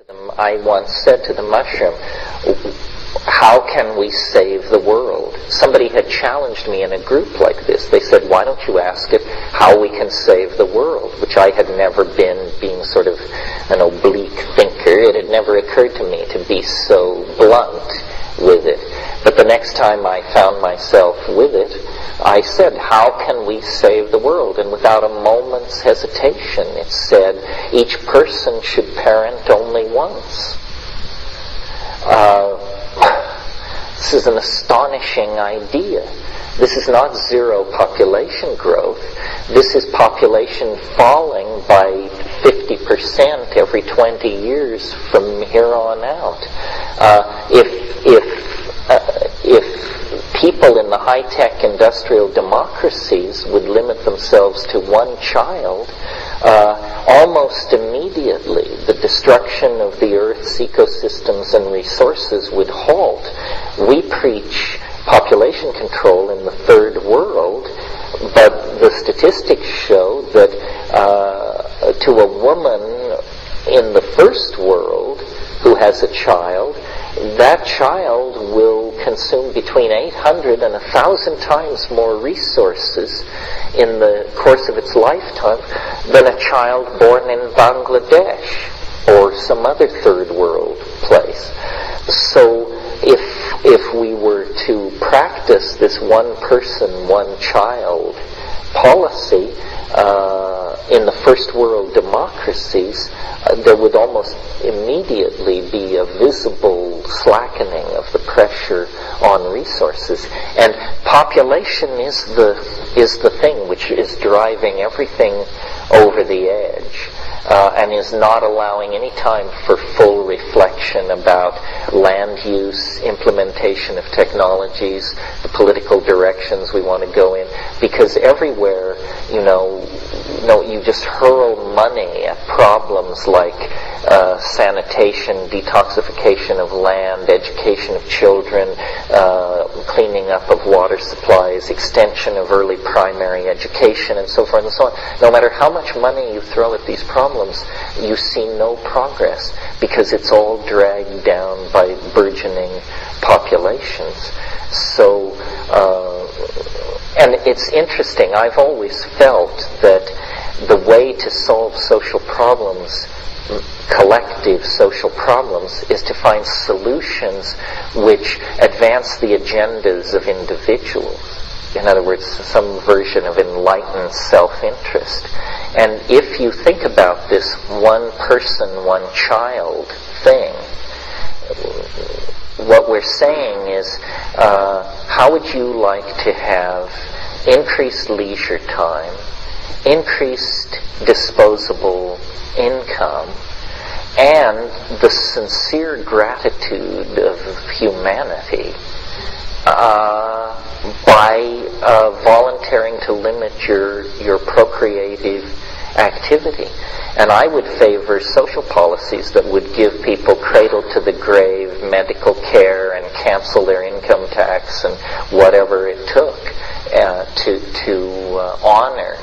I once said to the mushroom, how can we save the world? Somebody had challenged me in a group like this. They said, why don't you ask it how we can save the world? Which I had never been, being sort of an oblique thinker. It had never occurred to me to be so blunt with it. But the next time I found myself with it, I said, how can we save the world? And without a moment's hesitation, it said, each person should parent only once. This is an astonishing idea. This is not zero population growth. This is population falling by 50% every 20 years from here on out. If people in the high-tech industrial democracies would limit themselves to one child, almost immediately the destruction of the Earth's ecosystems and resources would halt. We preach population control in the third world, but the statistics show that to a woman in the first world who has a child, that child will consume between 800 and 1,000 times more resources in the course of its lifetime than a child born in Bangladesh or some other third world place. So if we were to practice this one person, one child policy in the first world democracies, there would almost immediately be a visible slackening of the pressure on resources. And population is the thing which is driving everything over the edge. And is not allowing any time for full reflection about land use, implementation of technologies, the political directions we want to go in. Because everywhere, you just hurl money at problems like sanitation, detoxification of land, education of children, cleaning up of water supplies, extension of early primary education, and so forth and so on. No matter how much money you throw at these problems, you see no progress because it's all dragged down by burgeoning populations. So, and it's interesting, I've always felt that the way to solve social problems, collective social problems, is to find solutions which advance the agendas of individuals. In other words, some version of enlightened self-interest. And if you think about this one person, one child thing, what we're saying is, how would you like to have increased leisure time, increased disposable income, and the sincere gratitude of humanity by volunteering to limit your procreative activity? And I would favor social policies that would give people cradle-to-the-grave medical care and cancel their income tax and whatever it took to honor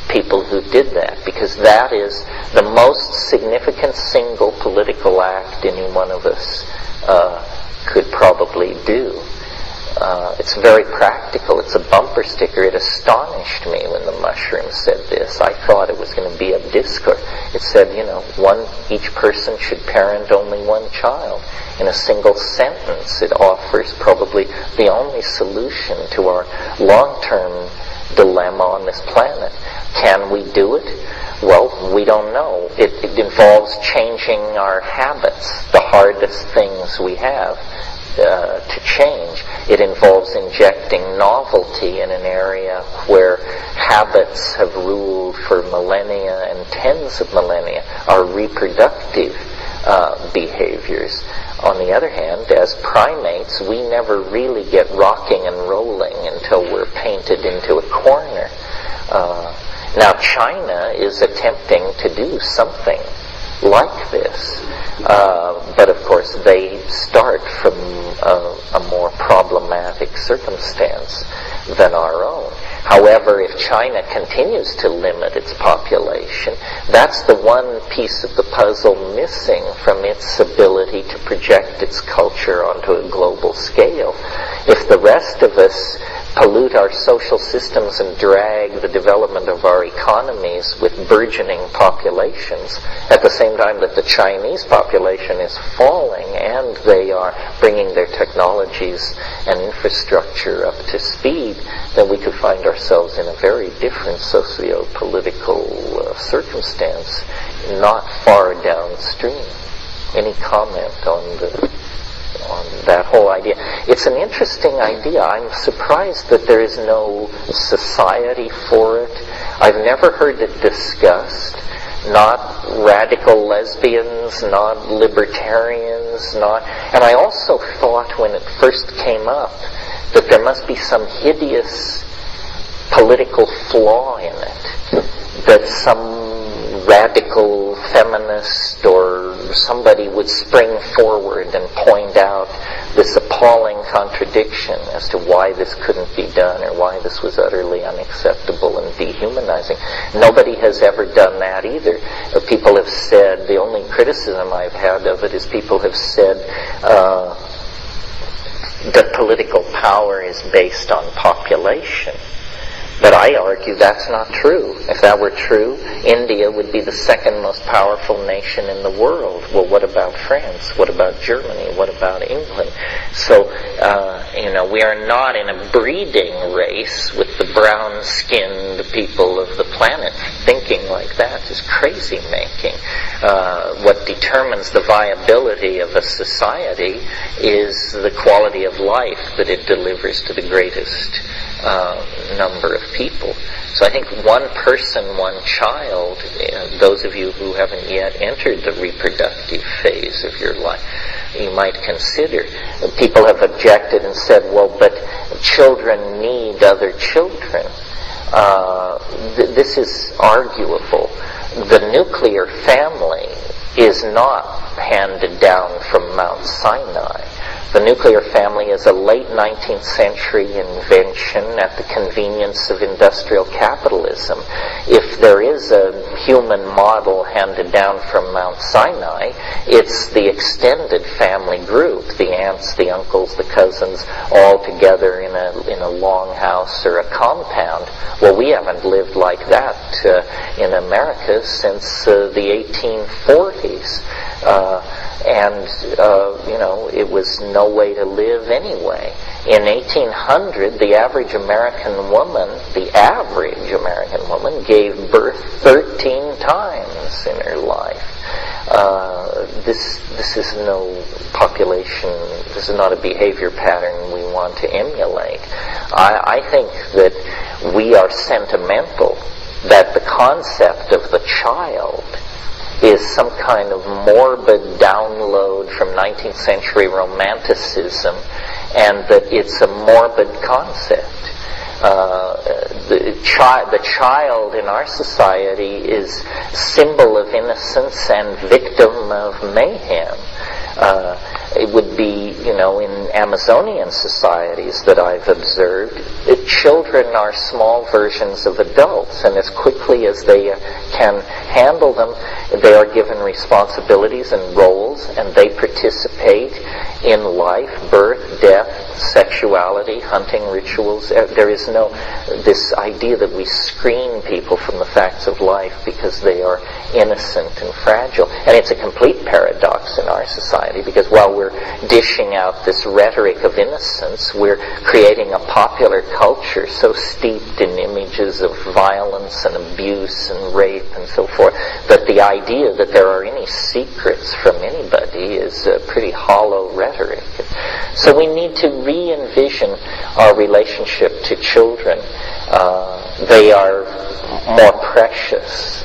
people who did that, because that is the most significant single political act any one of us could probably do. It's very practical. It's a bumper sticker. It astonished me when the mushroom said this. I thought it was going to be a discourse. It said, each person should parent only one child. In a single sentence, it offers probably the only solution to our long-term dilemma on this planet. Can we do it? Well, we don't know. It involves changing our habits, the hardest things we have to change. It involves injecting novelty in an area where habits have ruled for millennia and tens of millennia, our reproductive behaviors. On the other hand, as primates, we never really get rocking and rolling until we're painted into a corner. Now, China is attempting to do something like this, but of course they start from a more problematic circumstance than our own. However, if China continues to limit its population, that's the one piece of the puzzle missing from its ability to project its culture onto a global scale. If the rest of us pollute our social systems and drag the development of our economies with burgeoning populations, at the same time that the Chinese population is falling and they are bringing their technologies and infrastructure up to speed, then we could find ourselves in a very different socio-political circumstance not far downstream. Any comment on that whole idea? It's an interesting idea. I'm surprised that there is no society for it. I've never heard it discussed. Not radical lesbians, not libertarians, and I also thought when it first came up that there must be some hideous political flaw in it, that some radical feminist or somebody would spring forward and point out this appalling contradiction as to why this couldn't be done or why this was utterly unacceptable and dehumanizing. Nobody has ever done that either. People have said, the only criticism I've had of it is people have said that political power is based on population. But I argue that's not true. If that were true, India would be the second most powerful nation in the world. Well, what about France? What about Germany? What about England? So, we are not in a breeding race with the brown-skinned people of the planet. Thinking like that is crazy-making. What determines the viability of a society is the quality of life that it delivers to the greatest number of people. So I think one person, one child, those of you who haven't yet entered the reproductive phase of your life, you might consider. People have objected and said, well, but children need other children. This is arguable. The nuclear family is not handed down from Mount Sinai. The nuclear family is a late 19th century invention at the convenience of industrial capitalism. If there is a human model handed down from Mount Sinai, it's the extended family group, the aunts, the uncles, the cousins, all together in a long house or a compound. Well, we haven't lived like that in America since the 1840s. It was no way to live anyway. In 1800, the average American woman gave birth 13 times in her life. This is no population, this is not a behavior pattern we want to emulate. I think that we are sentimental, that the concept of the child is some kind of morbid download from 19th century romanticism, and that it's a morbid concept. The child in our society is symbol of innocence and victim of mayhem. It would be, in Amazonian societies that I've observed, children are small versions of adults, and as quickly as they can handle them, they are given responsibilities and roles, and they participate in life, birth, death, sexuality, hunting rituals. There is no this idea that we screen people from the facts of life because they are innocent and fragile. And it's a complete paradox in our society, because while we're dishing out this rhetoric of innocence, we're creating a popular culture so steeped in images of violence and abuse and rape and so forth, that the idea that there are any secrets from anybody is a pretty hollow rhetoric. So we need to re-envision our relationship to children. They are more precious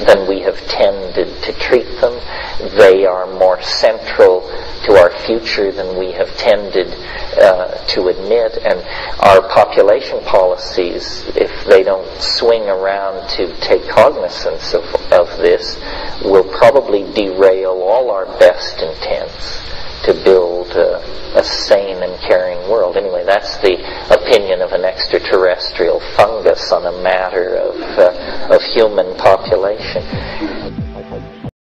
than we have tended to treat them. They are more central to our future than we have tended to admit. And our population policies, if they don't swing around to take cognizance of this, will probably derail all our best intents to build a sane and caring world. Anyway, that's the opinion of an extraterrestrial fungus on a matter of human population.